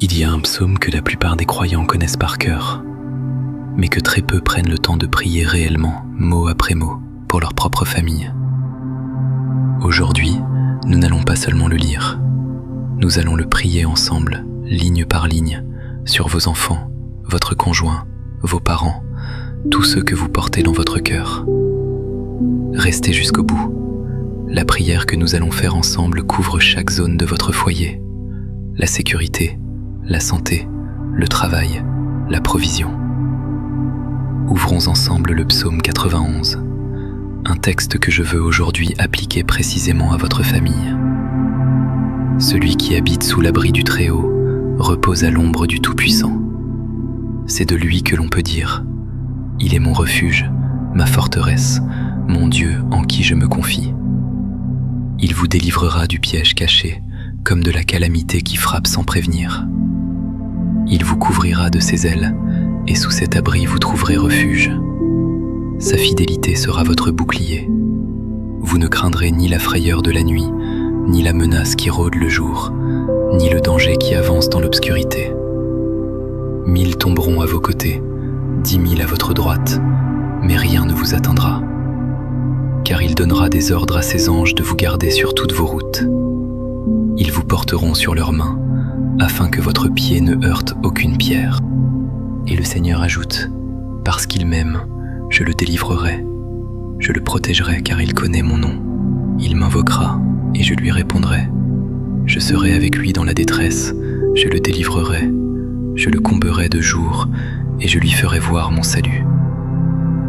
Il y a un psaume que la plupart des croyants connaissent par cœur, mais que très peu prennent le temps de prier réellement, mot après mot, pour leur propre famille. Aujourd'hui, nous n'allons pas seulement le lire, nous allons le prier ensemble, ligne par ligne, sur vos enfants, votre conjoint, vos parents, tous ceux que vous portez dans votre cœur. Restez jusqu'au bout. La prière que nous allons faire ensemble couvre chaque zone de votre foyer. La sécurité, la santé, le travail, la provision. Ouvrons ensemble le psaume 91, un texte que je veux aujourd'hui appliquer précisément à votre famille. Celui qui habite sous l'abri du Très-Haut repose à l'ombre du Tout-Puissant. C'est de lui que l'on peut dire « Il est mon refuge, ma forteresse, mon Dieu en qui je me confie. » Il vous délivrera du piège caché, comme de la calamité qui frappe sans prévenir. Il vous couvrira de ses ailes, et sous cet abri vous trouverez refuge. Sa fidélité sera votre bouclier. Vous ne craindrez ni la frayeur de la nuit, ni la menace qui rôde le jour, ni le danger qui avance dans l'obscurité. 1000 tomberont à vos côtés, 10 000 à votre droite, mais rien ne vous atteindra. Car il donnera des ordres à ses anges de vous garder sur toutes vos routes. Ils vous porteront sur leurs mains, afin que votre pied ne heurte aucune pierre. Et le Seigneur ajoute, « Parce qu'il m'aime, je le délivrerai. Je le protégerai car il connaît mon nom. Il m'invoquera et je lui répondrai. Je serai avec lui dans la détresse, je le délivrerai. Je le comblerai de jour et je lui ferai voir mon salut. »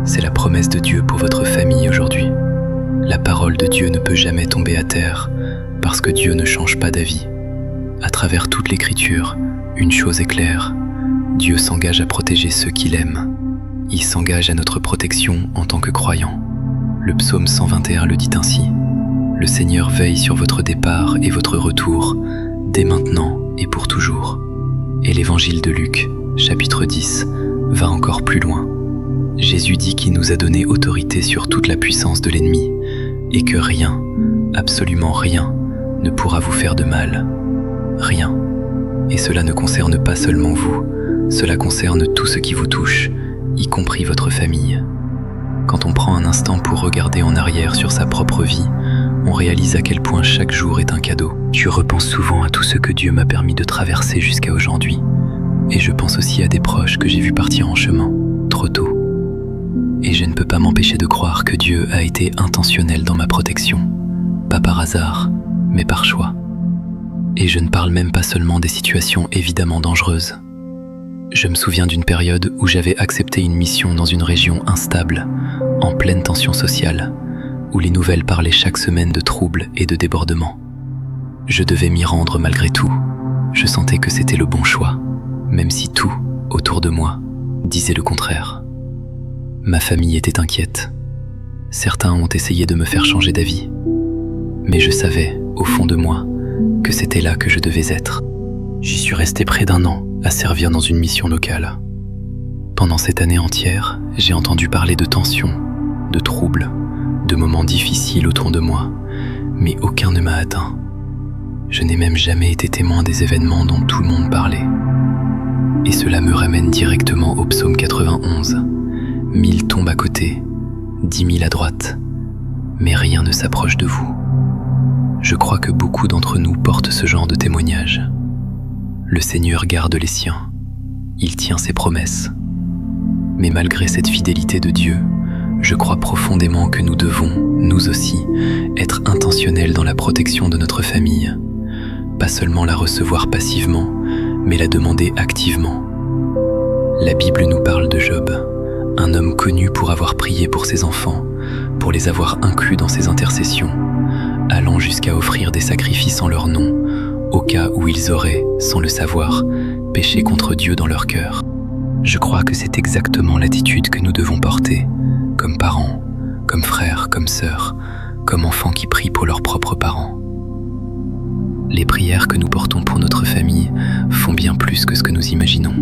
C'est la promesse de Dieu pour votre famille aujourd'hui. La parole de Dieu ne peut jamais tomber à terre, parce que Dieu ne change pas d'avis. À travers toute l'Écriture, une chose est claire, Dieu s'engage à protéger ceux qu'il aime. Il s'engage à notre protection en tant que croyants. Le psaume 121 le dit ainsi. Le Seigneur veille sur votre départ et votre retour, dès maintenant et pour toujours. Et l'évangile de Luc, chapitre 10, va encore plus loin. Jésus dit qu'il nous a donné autorité sur toute la puissance de l'ennemi et que rien, absolument rien, ne pourra vous faire de mal. Rien. Et cela ne concerne pas seulement vous, cela concerne tout ce qui vous touche, y compris votre famille. Quand on prend un instant pour regarder en arrière sur sa propre vie, on réalise à quel point chaque jour est un cadeau. Je repense souvent à tout ce que Dieu m'a permis de traverser jusqu'à aujourd'hui. Et je pense aussi à des proches que j'ai vus partir en chemin, trop tôt. Et je ne peux pas m'empêcher de croire que Dieu a été intentionnel dans ma protection, pas par hasard, mais par choix. Et je ne parle même pas seulement des situations évidemment dangereuses. Je me souviens d'une période où j'avais accepté une mission dans une région instable, en pleine tension sociale, où les nouvelles parlaient chaque semaine de troubles et de débordements. Je devais m'y rendre malgré tout. Je sentais que c'était le bon choix, même si tout, autour de moi, disait le contraire. Ma famille était inquiète. Certains ont essayé de me faire changer d'avis. Mais je savais, au fond de moi, que c'était là que je devais être. J'y suis resté près d'1 an à servir dans une mission locale. Pendant cette année entière, j'ai entendu parler de tensions, de troubles, de moments difficiles autour de moi, mais aucun ne m'a atteint. Je n'ai même jamais été témoin des événements dont tout le monde parlait. Et cela me ramène directement au psaume 91. 1000 tombent à côté, 10 000 à droite, mais rien ne s'approche de vous. Je crois que beaucoup d'entre nous portent ce genre de témoignage. Le Seigneur garde les siens, il tient ses promesses. Mais malgré cette fidélité de Dieu, je crois profondément que nous devons, nous aussi, être intentionnels dans la protection de notre famille. Pas seulement la recevoir passivement, mais la demander activement. La Bible nous parle de Job, un homme connu pour avoir prié pour ses enfants, pour les avoir inclus dans ses intercessions, allant jusqu'à offrir des sacrifices en leur nom, au cas où ils auraient, sans le savoir, péché contre Dieu dans leur cœur. Je crois que c'est exactement l'attitude que nous devons porter, comme parents, comme frères, comme sœurs, comme enfants qui prient pour leurs propres parents. Les prières que nous portons pour notre famille font bien plus que ce que nous imaginons.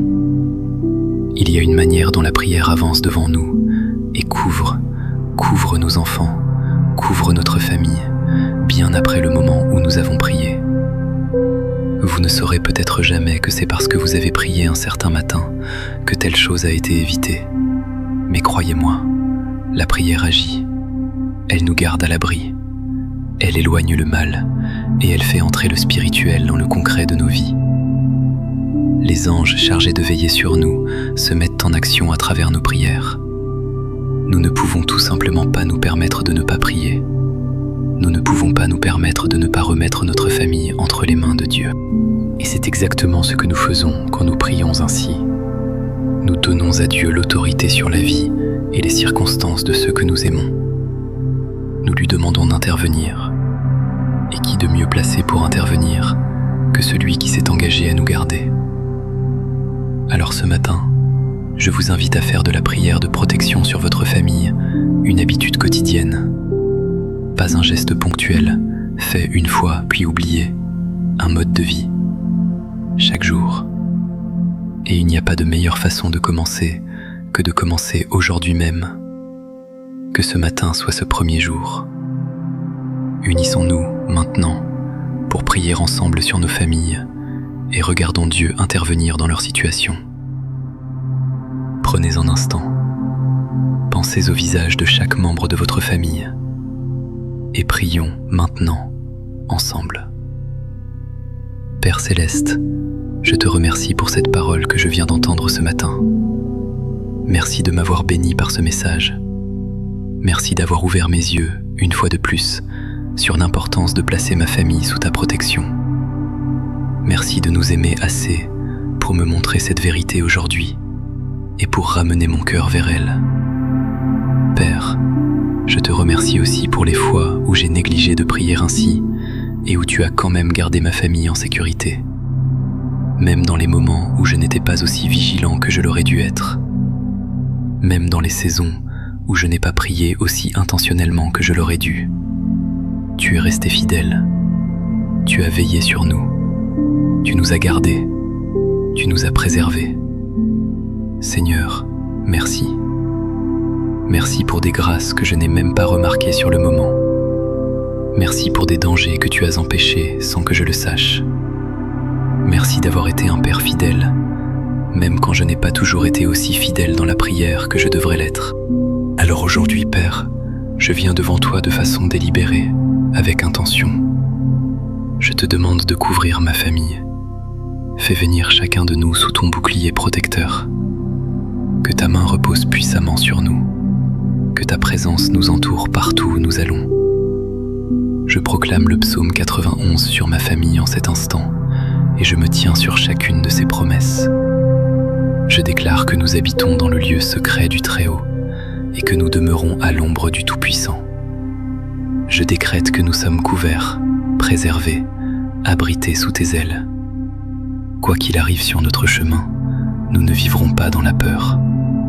Il y a une manière dont la prière avance devant nous et couvre nos enfants, couvre notre famille, bien après le moment où nous avons prié. Vous ne saurez peut-être jamais que c'est parce que vous avez prié un certain matin que telle chose a été évitée. Mais croyez-moi, la prière agit. Elle nous garde à l'abri. Elle éloigne le mal et elle fait entrer le spirituel dans le concret de nos vies. Les anges chargés de veiller sur nous se mettent en action à travers nos prières. Nous ne pouvons tout simplement pas nous permettre de ne pas prier. Nous ne pouvons pas nous permettre de ne pas remettre notre famille entre les mains de Dieu. Et c'est exactement ce que nous faisons quand nous prions ainsi. Nous donnons à Dieu l'autorité sur la vie et les circonstances de ceux que nous aimons. Nous lui demandons d'intervenir. Et qui de mieux placé pour intervenir que celui qui s'est engagé à nous garder? Alors ce matin, je vous invite à faire de la prière de protection sur votre famille une habitude quotidienne. Pas un geste ponctuel, fait une fois puis oublié, un mode de vie, chaque jour. Et il n'y a pas de meilleure façon de commencer que de commencer aujourd'hui même. Que ce matin soit ce premier jour. Unissons-nous maintenant pour prier ensemble sur nos familles et regardons Dieu intervenir dans leur situation. Prenez un instant, pensez au visage de chaque membre de votre famille et prions maintenant ensemble. Père Céleste, je te remercie pour cette parole que je viens d'entendre ce matin. Merci de m'avoir béni par ce message. Merci d'avoir ouvert mes yeux, une fois de plus, sur l'importance de placer ma famille sous ta protection. Merci de nous aimer assez pour me montrer cette vérité aujourd'hui et pour ramener mon cœur vers elle. Père, je te remercie aussi pour les fois où j'ai négligé de prier ainsi et où tu as quand même gardé ma famille en sécurité, même dans les moments où je n'étais pas aussi vigilant que je l'aurais dû être, même dans les saisons où je n'ai pas prié aussi intentionnellement que je l'aurais dû. Tu es resté fidèle, tu as veillé sur nous, tu nous as gardés, tu nous as préservés. Seigneur, merci. Merci pour des grâces que je n'ai même pas remarquées sur le moment. Merci pour des dangers que tu as empêchés sans que je le sache. Merci d'avoir été un Père fidèle, même quand je n'ai pas toujours été aussi fidèle dans la prière que je devrais l'être. Alors aujourd'hui, Père, je viens devant toi de façon délibérée, avec intention. Je te demande de couvrir ma famille. Fais venir chacun de nous sous ton bouclier protecteur. Que ta main repose puissamment sur nous. Que ta présence nous entoure partout où nous allons. Je proclame le psaume 91 sur ma famille en cet instant, et je me tiens sur chacune de ses promesses. Je déclare que nous habitons dans le lieu secret du Très-Haut, et que nous demeurons à l'ombre du Tout-Puissant. Je décrète que nous sommes couverts, préservés, abrités sous tes ailes. Quoi qu'il arrive sur notre chemin, nous ne vivrons pas dans la peur,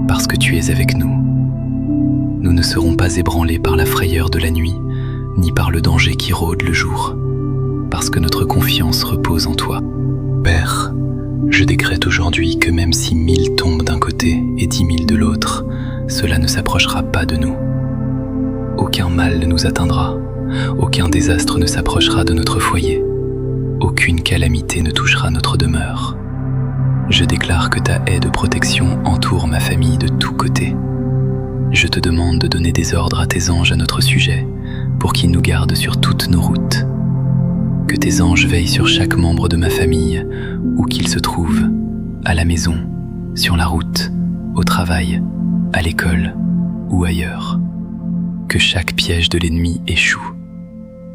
parce que tu es avec nous. Nous ne serons pas ébranlés par la frayeur de la nuit, ni par le danger qui rôde le jour, parce que notre confiance repose en toi. Père, je décrète aujourd'hui que même si 1000 tombent d'un côté et 10 000 de l'autre, cela ne s'approchera pas de nous. Aucun mal ne nous atteindra, aucun désastre ne s'approchera de notre foyer, aucune calamité ne touchera notre demeure. Je déclare que ta haie de protection entoure ma famille de tous côtés. Je te demande de donner des ordres à tes anges à notre sujet, pour qu'ils nous gardent sur toutes nos routes. Que tes anges veillent sur chaque membre de ma famille, où qu'il se trouve, à la maison, sur la route, au travail, à l'école ou ailleurs. Que chaque piège de l'ennemi échoue.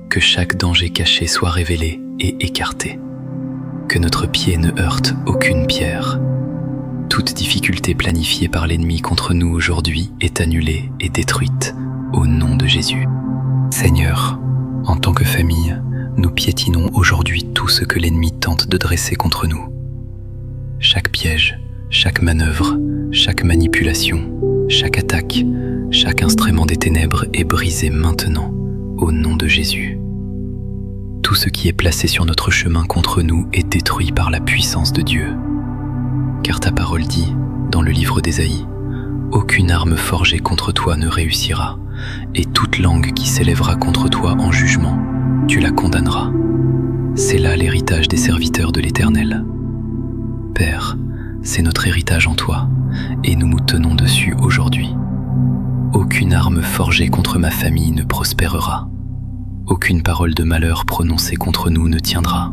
Que chaque danger caché soit révélé et écarté. Que notre pied ne heurte aucune pierre. Toute difficulté planifiée par l'ennemi contre nous aujourd'hui est annulée et détruite au nom de Jésus. Seigneur, en tant que famille, nous piétinons aujourd'hui tout ce que l'ennemi tente de dresser contre nous. Chaque piège, chaque manœuvre, chaque manipulation, chaque attaque, chaque instrument des ténèbres est brisé maintenant, au nom de Jésus. Tout ce qui est placé sur notre chemin contre nous est détruit par la puissance de Dieu. Car ta parole dit, dans le livre d'Ésaïe, « Aucune arme forgée contre toi ne réussira, et toute langue qui s'élèvera contre toi en jugement, tu la condamneras. C'est là l'héritage des serviteurs de l'Éternel. Père, c'est notre héritage en toi, et nous nous tenons dessus aujourd'hui. Aucune arme forgée contre ma famille ne prospérera. Aucune parole de malheur prononcée contre nous ne tiendra.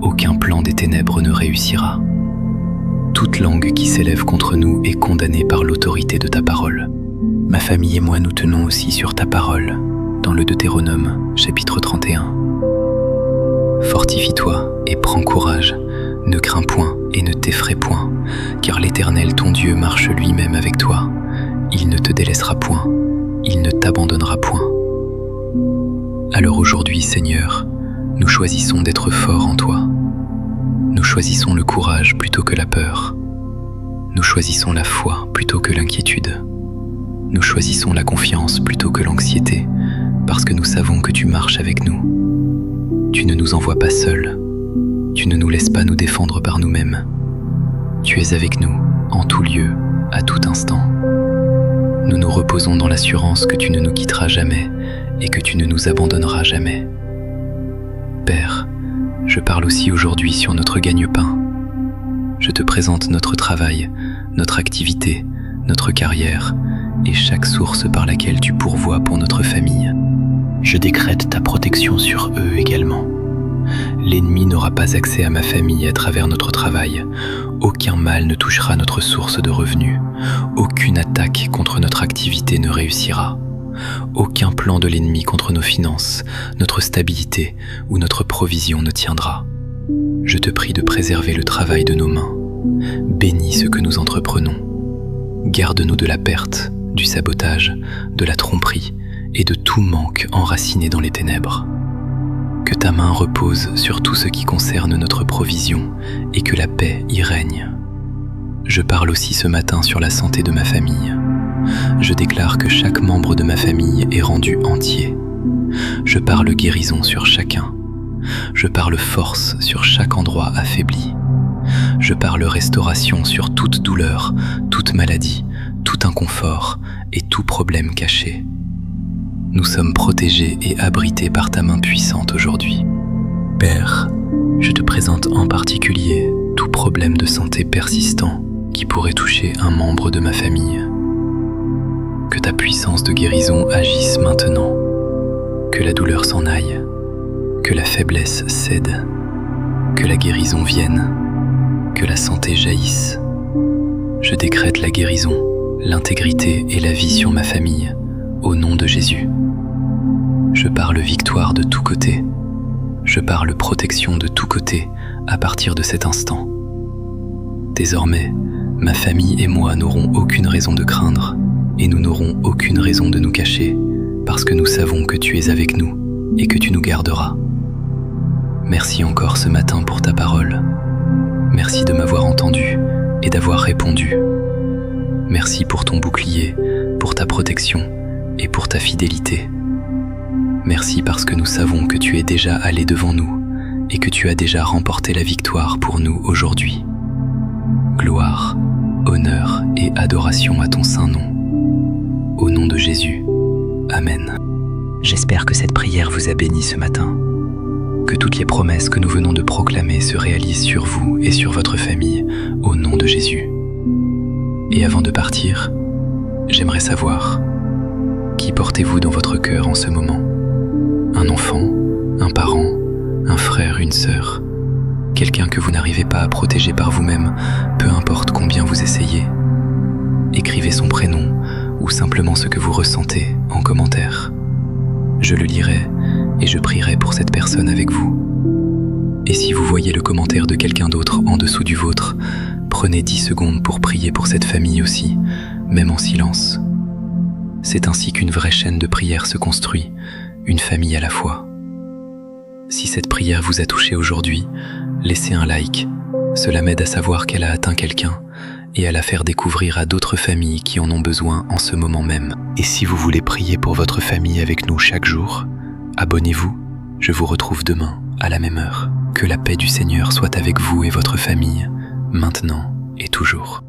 Aucun plan des ténèbres ne réussira. Toute langue qui s'élève contre nous est condamnée par l'autorité de ta parole. Ma famille et moi nous tenons aussi sur ta parole, dans le Deutéronome, chapitre 31. Fortifie-toi et prends courage, ne crains point et ne t'effraie point, car l'Éternel ton Dieu marche lui-même avec toi. Il ne te délaissera point, il ne t'abandonnera point. Alors aujourd'hui, Seigneur, nous choisissons d'être forts en toi. Nous choisissons le courage plutôt que la peur. Nous choisissons la foi plutôt que l'inquiétude. Nous choisissons la confiance plutôt que l'anxiété, parce que nous savons que tu marches avec nous. Tu ne nous envoies pas seuls. Tu ne nous laisses pas nous défendre par nous-mêmes. Tu es avec nous, en tout lieu, à tout instant. Nous nous reposons dans l'assurance que tu ne nous quitteras jamais et que tu ne nous abandonneras jamais. Père, je parle aussi aujourd'hui sur notre gagne-pain. Je te présente notre travail, notre activité, notre carrière et chaque source par laquelle tu pourvois pour notre famille. Je décrète ta protection sur eux également. L'ennemi n'aura pas accès à ma famille à travers notre travail. Aucun mal ne touchera notre source de revenus. Aucune attaque contre notre activité ne réussira. Aucun plan de l'ennemi contre nos finances, notre stabilité ou notre provision ne tiendra. Je te prie de préserver le travail de nos mains. Bénis ce que nous entreprenons. Garde-nous de la perte, du sabotage, de la tromperie et de tout manque enraciné dans les ténèbres. Que ta main repose sur tout ce qui concerne notre provision et que la paix y règne. Je parle aussi ce matin sur la santé de ma famille. Je déclare que chaque membre de ma famille est rendu entier. Je parle guérison sur chacun. Je parle force sur chaque endroit affaibli. Je parle restauration sur toute douleur, toute maladie, tout inconfort et tout problème caché. Nous sommes protégés et abrités par ta main puissante aujourd'hui. Père, je te présente en particulier tout problème de santé persistant qui pourrait toucher un membre de ma famille. Que ta puissance de guérison agisse maintenant, que la douleur s'en aille, que la faiblesse cède, que la guérison vienne, que la santé jaillisse. Je décrète la guérison, l'intégrité et la vie sur ma famille, au nom de Jésus. Je parle victoire de tous côtés. Je parle protection de tous côtés à partir de cet instant. Désormais, ma famille et moi n'aurons aucune raison de craindre et nous n'aurons aucune raison de nous cacher parce que nous savons que tu es avec nous et que tu nous garderas. Merci encore ce matin pour ta parole. Merci de m'avoir entendu et d'avoir répondu. Merci pour ton bouclier, pour ta protection et pour ta fidélité. Merci parce que nous savons que tu es déjà allé devant nous et que tu as déjà remporté la victoire pour nous aujourd'hui. Gloire, honneur et adoration à ton saint nom. Au nom de Jésus. Amen. J'espère que cette prière vous a béni ce matin. Que toutes les promesses que nous venons de proclamer se réalisent sur vous et sur votre famille, au nom de Jésus. Et avant de partir, j'aimerais savoir, qui portez-vous dans votre cœur en ce moment ? Un enfant, un parent, un frère, une sœur, quelqu'un que vous n'arrivez pas à protéger par vous-même, peu importe combien vous essayez. Écrivez son prénom ou simplement ce que vous ressentez en commentaire. Je le lirai et je prierai pour cette personne avec vous. Et si vous voyez le commentaire de quelqu'un d'autre en dessous du vôtre, prenez 10 secondes pour prier pour cette famille aussi, même en silence. C'est ainsi qu'une vraie chaîne de prière se construit, une famille à la fois. Si cette prière vous a touché aujourd'hui, laissez un like. Cela m'aide à savoir qu'elle a atteint quelqu'un et à la faire découvrir à d'autres familles qui en ont besoin en ce moment même. Et si vous voulez prier pour votre famille avec nous chaque jour, abonnez-vous. Je vous retrouve demain à la même heure. Que la paix du Seigneur soit avec vous et votre famille, maintenant et toujours.